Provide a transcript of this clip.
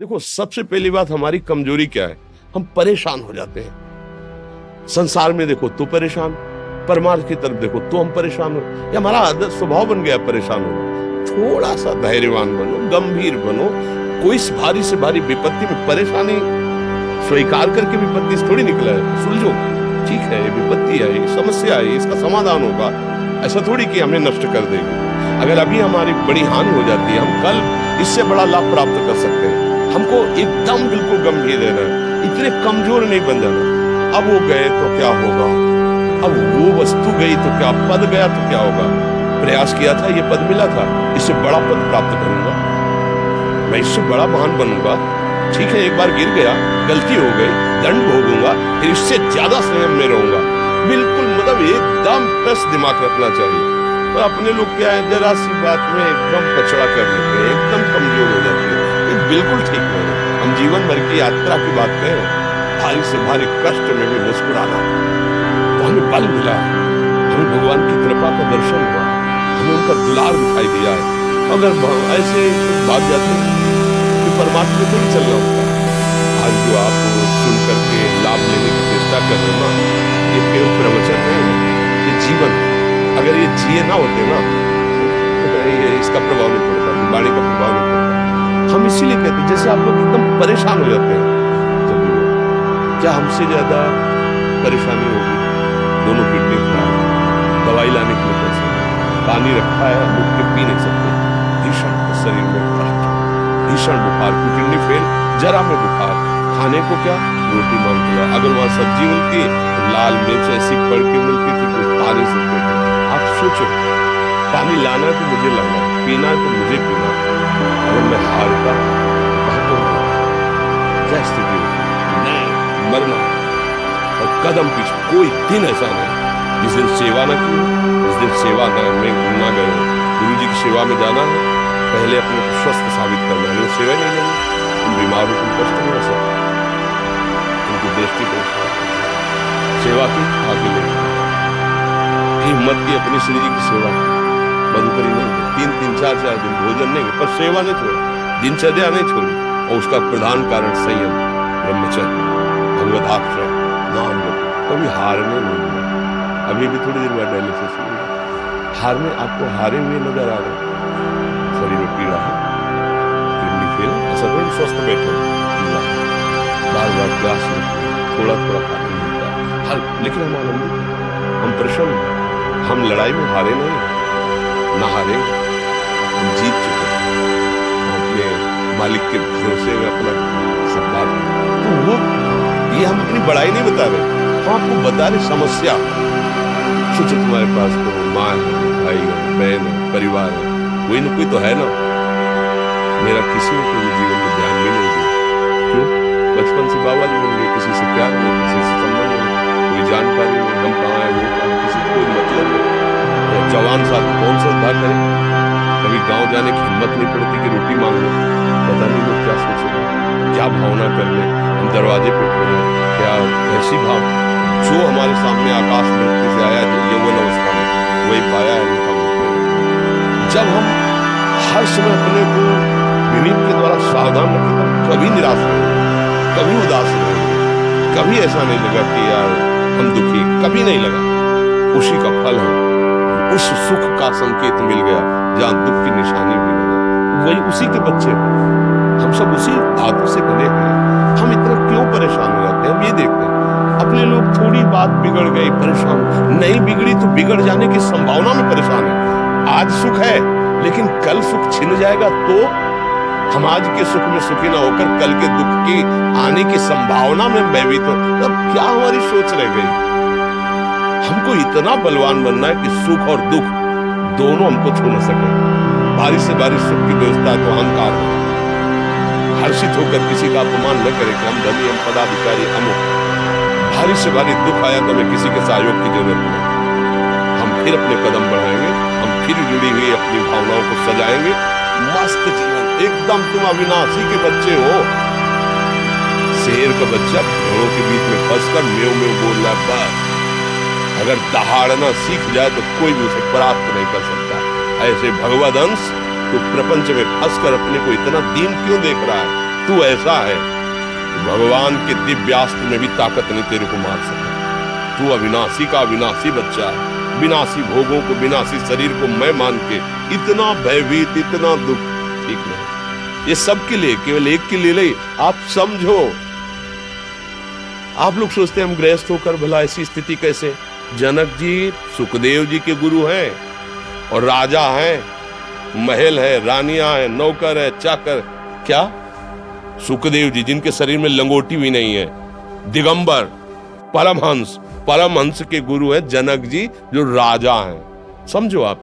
देखो, सबसे पहली बात हमारी कमजोरी क्या है? हम परेशान हो जाते हैं। संसार में देखो तो परेशान, परमार्थ की तरफ देखो तो हम परेशान हो। ये हमारा आदत स्वभाव बन गया परेशान होना। थोड़ा सा धैर्यवान बनो, गंभीर बनो। कोई भारी से भारी विपत्ति में परेशानी स्वीकार करके विपत्ति से थोड़ी निकला है। सुलझो, ठीक है, ये विपत्ति है, ये समस्या है, इसका समाधान होगा। ऐसा थोड़ी कि हमें नष्ट कर देगी। अगर अभी हमारी बड़ी हानि हो जाती है, हम कल इससे बड़ा लाभ प्राप्त कर सकते हैं। हमको एकदम बिल्कुल गंभीर रहना है, इतने कमजोर नहीं बन जाना। अब वो गए तो क्या होगा, अब वो वस्तु गई तो क्या, पद गया तो क्या होगा। प्रयास किया था, ये पद मिला था, इससे बड़ा पद प्राप्त करूंगा, मैं इससे बड़ा महान बनूंगा। ठीक है, एक बार गिर गया, गलती हो गई, दंड भोगूंगा, फिर इससे ज्यादा संयम में रहूंगा। बिल्कुल मतलब एकदम फ्रेश दिमाग रखना चाहिए। और अपने लोग क्या है, जरा सी बात में एकदम पछड़ा कर लेते हैं, एकदम कमजोर हो जाते हैं। ये बिल्कुल ठीक नहीं है। हम जीवन भर की यात्रा की बात करें, भारी से भारी कष्ट में भी मुस्कुराना, तो हमें बल मिला है, हमें भगवान की कृपा का दर्शन हुआ, हमें उनका दुलार दिखाई दिया है। अगर ऐसे भाग जाते हैं तो परमात्मा को नहीं चलना होता। आज जो आप सुन करके लाभ लेने की चेष्टा कर रहे हो ना, ये केवल प्रवचन नहीं है, ये जीवन। अगर ये जिए ना होते ना, ये इसका प्रभाव नहीं पड़ता, वाणी का प्रभाव नहीं पड़ता। हम इसीलिए कहते हैं, जैसे आप लोग एकदम परेशान हो जाते हैं, जब क्या हमसे ज्यादा परेशानी होगी? दोनों किडनी खराब, दवाई लाने के लिए पैसे, पानी रखा है, हम उठ के पी नहीं सकते, भीषण शरीर में कष्ट, भीषण बुखार, किडनी फेल, जरा में बुखार, खाने को क्या, रोटी मांग लिया। अगर वहां सब्जी मिलती, लाल मिर्च ऐसी पड़ के मिलती थी, तो खा नहीं सकते थे। आप सोचो, पानी लाना है तो मुझे लाना, पीना है तो मुझे पीना। अगर मैं हारता तो क्या स्थिति होती? नहीं, मरना और कदम पीछे। कोई दिन ऐसा नहीं जिस दिन सेवा न की, जिस दिन सेवा में ना गए। गुरु जी की सेवा में जाना है, पहले अपने को स्वस्थ साबित करना है। वो सेवा नहीं लेनी, तुम बीमार हो, तुम कष्ट नहीं हो सकते। उनकी दृष्टि को सेवा की आगे ले, हिम्मत की अपनी श्री जी की सेवा मधुकरी नहीं, 3-4 दिन भोजन नहीं, पर सेवा नहीं छोड़ी, दिनचर्या नहीं छोड़ी। और उसका प्रधान कारण संयम, ब्रह्मचर्य, भगवदाश्रय, नाम लो, कभी हारने नहीं दिया। अभी भी थोड़ी देर बाद डायलिसिस हुई, हारने, आपको हारे हुए नजर आ रहे, शरीर में पीड़ा है, किडनी फेल, ऐसा थोड़ी स्वस्थ बैठे, बार बार प्यास लगती है, थोड़ा थोड़ा पानी मिलता है, हर, लेकिन हम आनंदित, हम प्रसन्न, हम लड़ाई में हारे नहीं, ना हारे, हम जीत चुके हैं। हम अपने मालिक के भरोसे में अपना सब बात, तो वो ये हम अपनी बड़ाई नहीं बता रहे, हम आपको बता रहे समस्या। सोचो, तुम्हारे पास तो माँ है, भाई है, बहन है, परिवार है, कोई ना कोई तो है ना। मेरा किसी को जीवन में ध्यान भी नहीं दिया, क्यों? बचपन से बाबा जी बन गए, किसी से प्यार नहीं, किसी से संबंध नहीं, कोई जानकारी नहीं, हम कहाँ है, वो कहाँ, किसी को कोई मतलब नहीं। जवान साथ कौन सा उद्धार करे? कभी गांव जाने की हिम्मत नहीं पड़ती कि रोटी मांग लो, पता नहीं लोग क्या सोचेंगे, क्या भावना कर ले। हम दरवाजे पे खड़े, क्या ऐसी भाव, जो हमारे सामने आकाश में से आया, जो यौवन अवस्था में, वही पाया है उनका मुझे। जब हम हर समय अपने को विनीत के द्वारा सावधान रखें, तो कभी निराश नहीं, कभी उदास नहीं, कभी ऐसा नहीं लगा कि यार हम दुखी, कभी नहीं लगा। उसी का फल है, उस सुख का संकेत मिल गया जहां दुख की निशानी भी नहीं। वही उसी के बच्चे, हम सब उसी धातु से बने हैं। हम इतना क्यों परेशान हो जाते हैं? हम ये देखते हैं, अपने लोग थोड़ी बात बिगड़ गई, परेशान, नहीं बिगड़ी तो बिगड़ जाने की संभावना में परेशान है। आज सुख है, लेकिन कल सुख छिन जाएगा, तो हम आज के सुख में सुखी ना होकर कल के दुख की आने की संभावना में भयभीत हो, तब क्या हमारी सोच रह गई? हमको इतना बलवान बनना है कि सुख और दुख दोनों हमको छू न सके। बारिश से बारिश सुख की व्यवस्था है तो अहंकार है, हर्षित होकर किसी का अपमान न करे कि हम धनी, हम पदाधिकारी, अमुक। भारी से भारी दुख आया तो हमें किसी के सहयोग की जरूरत नहीं, हम फिर अपने कदम बढ़ाएंगे, हम फिर जुड़ी हुई अपनी भावनाओं को सजाएंगे। मस्त जीवन, एकदम तुम अविनाशी के बच्चे हो। शेर का बच्चा भेड़ों के बीच में फंसकर म्यों म्यों बोल रहा है, बस अगर दहाड़ना सीख जाए तो कोई भी उसे परास्त नहीं कर सकता। ऐसे भगवद अंश तो प्रपंच में फंसकर अपने को इतना दीन क्यों देख रहा है? तू ऐसा है, भगवान के दिव्यास्त्र में भी ताकत नहीं तेरे को मार सके। तू अविनाशी का अविनाशी बच्चा है, विनाशी भोगों को, विनाशी शरीर को मैं मान के इतना भयभीत, इतना दुख, ठीक नहीं। ये सबके लिए, केवल एक के लिए नहीं। आप समझो, आप लोग सोचते हैं हम गृहस्थ होकर भला ऐसी स्थिति कैसे। जनक जी सुखदेव जी के गुरु हैं और राजा हैं, महल है, रानियां हैं, नौकर है, चाकर। क्या सुखदेव जी जिनके शरीर में लंगोटी भी नहीं है, दिगंबर, परमहंस, परमहंस के गुरु है जनक जी जो राजा हैं। समझो आप।